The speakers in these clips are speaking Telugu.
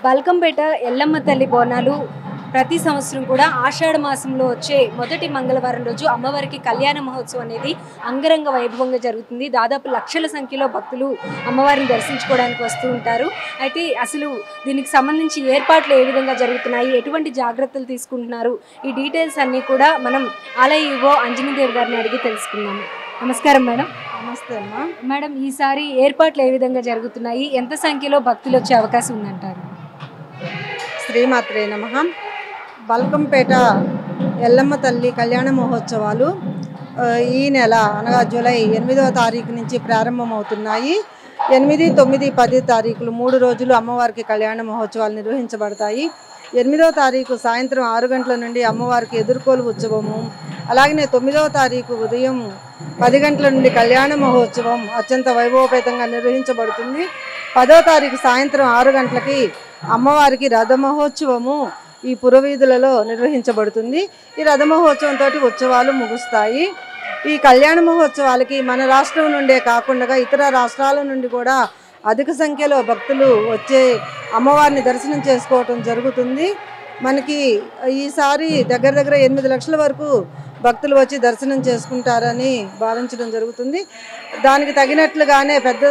బల్కంపేట ఎల్లమ్మ తల్లి బోనాలు ప్రతి సంవత్సరం కూడా ఆషాఢ మాసంలో వచ్చే మొదటి మంగళవారం రోజు అమ్మవారికి కళ్యాణ మహోత్సవం అనేది అంగరంగ వైభవంగా జరుగుతుంది. దాదాపు లక్షల సంఖ్యలో భక్తులు అమ్మవారిని దర్శించుకోవడానికి వస్తూ ఉంటారు. అయితే అసలు దీనికి సంబంధించి ఏర్పాట్లు ఏ విధంగా జరుగుతున్నాయి, ఎటువంటి జాగ్రత్తలు తీసుకుంటున్నారు, ఈ డీటెయిల్స్ అన్నీ కూడా మనం ఆలయ ఈవో అంజనీదేవి గారిని అడిగి తెలుసుకుందాము. నమస్కారం మేడం. నమస్తే అమ్మా. మేడం, ఈసారి ఏర్పాట్లు ఏ విధంగా జరుగుతున్నాయి, ఎంత సంఖ్యలో భక్తులు వచ్చే అవకాశం ఉందంటారు? శ్రీమాత్రే నమః. బల్కంపేట ఎల్లమ్మ తల్లి కళ్యాణ మహోత్సవాలు ఈ నెల అనగా జూలై 8వ తారీఖు నుంచి ప్రారంభమవుతున్నాయి. 8, 9, 10 తారీఖులు 3 రోజులు అమ్మవారికి కళ్యాణ మహోత్సవాలు నిర్వహించబడతాయి. 8వ తారీఖు సాయంత్రం 6 గంటల నుండి అమ్మవారికి ఎదుర్కోలు ఉత్సవము, అలాగనే 9వ తారీఖు ఉదయం 10 గంటల నుండి కళ్యాణ మహోత్సవం అత్యంత వైభవపేతంగా నిర్వహించబడుతుంది. 10వ తారీఖు సాయంత్రం 6 గంటలకి అమ్మవారికి రథ మహోత్సవము ఈ పురవీధులలో నిర్వహించబడుతుంది. ఈ రథ మహోత్సవంతో ఉత్సవాలు ముగుస్తాయి. ఈ కళ్యాణ మహోత్సవాలకి మన రాష్ట్రం నుండే కాకుండా ఇతర రాష్ట్రాల నుండి కూడా అధిక సంఖ్యలో భక్తులు వచ్చే అమ్మవారిని దర్శనం చేసుకోవటం జరుగుతుంది. మనకి ఈసారి దగ్గర 8 లక్షల వరకు భక్తులు వచ్చి దర్శనం చేసుకుంటారని భావించడం జరుగుతుంది. దానికి తగినట్లుగానే పెద్ద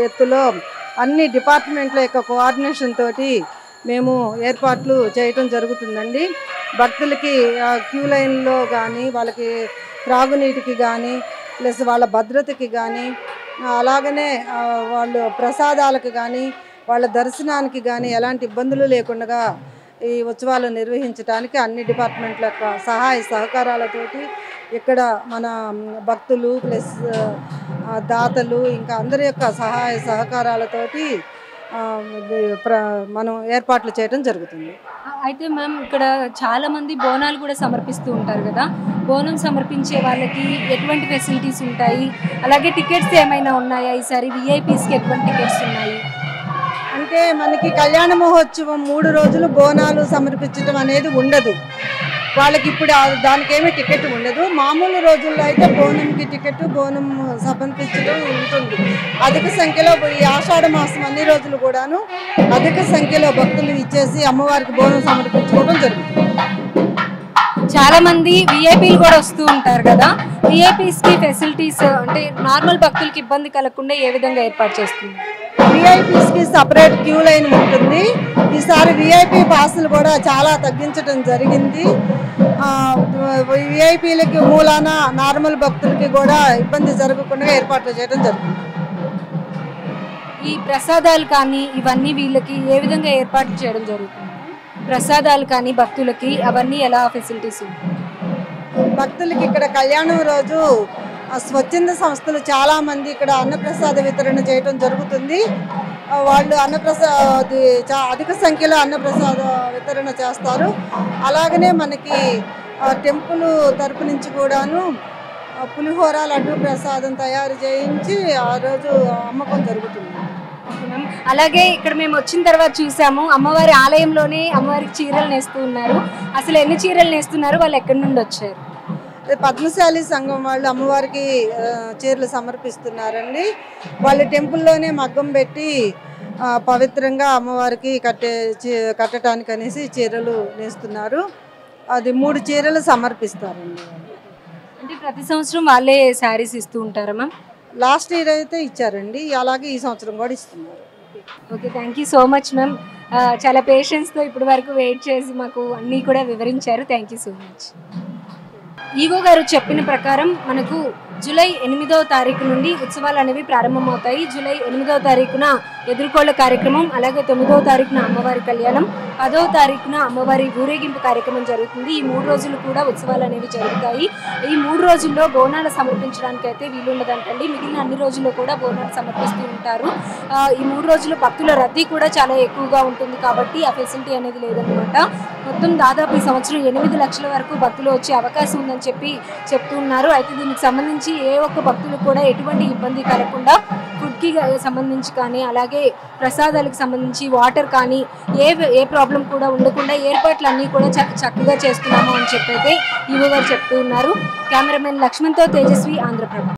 ఎత్తులో అన్ని డిపార్ట్మెంట్ల యొక్క కోఆర్డినేషన్ తోటి మేము ఏర్పాట్లు చేయటం జరుగుతుందండి. భక్తులకి క్యూ లైన్లో కానీ, వాళ్ళకి త్రాగునీటికి కానీ, ప్లస్ వాళ్ళ భద్రతకి కానీ, అలాగనే వాళ్ళు ప్రసాదాలకు కానీ, వాళ్ళ దర్శనానికి కానీ ఎలాంటి ఇబ్బందులు లేకుండా ఈ ఉత్సవాలు నిర్వహించడానికి అన్ని డిపార్ట్మెంట్ల యొక్క సహాయ సహకారాలతోటి ఇక్కడ మన భక్తులు ప్లస్ దాతలు ఇంకా అందరి యొక్క సహాయ సహకారాలతోటి మనం ఏర్పాట్లు చేయడం జరుగుతుంది. అయితే మ్యామ్, ఇక్కడ చాలామంది బోనాలు కూడా సమర్పిస్తూ ఉంటారు కదా, బోనం సమర్పించే వాళ్ళకి ఎటువంటి ఫెసిలిటీస్ ఉంటాయి, అలాగే టికెట్స్ ఏమైనా ఉన్నాయా? ఈసారి విఐపీస్కి ఎటువంటి టికెట్స్ ఉన్నాయి? అంటే మనకి కళ్యాణ మహోత్సవం 3 రోజులు బోనాలు సమర్పించడం అనేది ఉండదు. వాళ్ళకి ఇప్పుడు దానికేమీ టికెట్ ఉండదు. మామూలు రోజుల్లో అయితే బోనంకి టికెట్, బోనం సమర్పించడం ఉంటుంది. అధిక సంఖ్యలో ఈ ఆషాఢ మాసం అన్ని రోజులు కూడాను అధిక సంఖ్యలో భక్తులు ఇచ్చేసి అమ్మవారికి బోనం సమర్పించుకోవడం జరుగుతుంది. చాలా మంది విఐపీలు కూడా వస్తూ ఉంటారు కదా, విఐపీస్కి ఫెసిలిటీస్ అంటే నార్మల్ భక్తులకి ఇబ్బంది కలగకుండా ఏ విధంగా ఏర్పాటు చేస్తుంది? విఐపీస్కి సపరేట్ క్యూ లైన్ ఉంటుంది. ఈసారి విఐపీ పాసులు కూడా చాలా తగ్గించడం జరిగింది. విఐపీలకి మూలాన నార్మల్ భక్తులకి కూడా ఇబ్బంది జరగకుండా ఏర్పాట్లు చేయడం జరుగుతుంది. ఈ ప్రసాదాలు కానీ ఇవన్నీ వీళ్ళకి ఏ విధంగా ఏర్పాటు చేయడం జరుగుతుంది? ప్రసాదాలు కానీ భక్తులకి అవన్నీ ఎలా ఫెసిలిటీస్ ఉంటాయి? భక్తులకి ఇక్కడ కళ్యాణం రోజు స్వచ్ఛంద సంస్థలు చాలామంది ఇక్కడ అన్నప్రసాద వితరణ చేయడం జరుగుతుంది. వాళ్ళు అధిక సంఖ్యలో అన్నప్రసాద వితరణ చేస్తారు. అలాగనే మనకి టెంపుల్ తరపు నుంచి కూడాను పులిహోర లడ్డు ప్రసాదం తయారు చేయించి ఆ రోజు అమ్మకం జరుగుతుంది. అలాగే ఇక్కడ మేము వచ్చిన తర్వాత చూసాము, అమ్మవారి ఆలయంలోనే అమ్మవారికి చీరలు నేస్తూ ఉన్నారు. అసలు ఎన్ని చీరలు నేస్తున్నారు, వాళ్ళు ఎక్కడి నుండి వచ్చారు? పద్మశాలి సంఘం వాళ్ళు అమ్మవారికి చీరలు సమర్పిస్తున్నారండి. వాళ్ళు టెంపుల్లోనే మగ్గం పెట్టి పవిత్రంగా అమ్మవారికి కట్టడానికి అనేసి చీరలు నేస్తున్నారు. అది 3 చీరలు సమర్పిస్తారండి. అంటే ప్రతి సంవత్సరం వాళ్ళే శారీస్ ఇస్తూ ఉంటారా మ్యామ్? లాస్ట్ ఇయర్ అయితే ఇచ్చారండి, అలాగే ఈ సంవత్సరం కూడా ఇస్తున్నారు. Okay, thank you so much ma'am. చాలా పేషెన్స్తో ఇప్పటి వరకు వెయిట్ చేసి మాకు అన్నీ కూడా వివరించారు. Thank you so much. EO గారు చెప్పిన ప్రకారం మనకు జూలై 8వ తారీఖు నుండి ఉత్సవాలు అనేవి ప్రారంభమవుతాయి. జూలై 8వ తారీఖున ఎదుర్కోళ్ల కార్యక్రమం, అలాగే 9వ తారీఖున అమ్మవారి కళ్యాణం, 10వ తారీఖున అమ్మవారి ఊరేగింపు కార్యక్రమం జరుగుతుంది. ఈ 3 రోజులు కూడా ఉత్సవాలు అనేవి జరుగుతాయి. ఈ 3 రోజుల్లో బోనాలు సమర్పించడానికి అయితే వీలుండదంటండి. మిగిలిన అన్ని రోజుల్లో కూడా బోనాలు సమర్పిస్తూ ఉంటారు. ఈ 3 రోజులు భక్తుల రద్దీ కూడా చాలా ఎక్కువగా ఉంటుంది కాబట్టి ఆ ఫెసిలిటీ అనేది లేదనమాట. మొత్తం దాదాపు ఈ సంవత్సరం 8 లక్షల వరకు భక్తులు వచ్చే అవకాశం ఉందని చెప్తూ ఉన్నారు. అయితే దీనికి సంబంధించి ఏ ఒక్క భక్తులకు కూడా ఎటువంటి ఇబ్బంది కలగకుండా ఫుడ్కి సంబంధించి కానీ, అలాగే ప్రసాదాలకు సంబంధించి వాటర్ కానీ ఏ ప్రాబ్లం కూడా ఉండకుండా ఏర్పాట్లు అన్నీ కూడా చక్కగా చేస్తున్నాము అని చెప్పైతే ఈవో గారు చెప్తూ ఉన్నారు. కెమెరామెన్ లక్ష్మణ్తో తేజస్వి, ఆంధ్రప్రభ.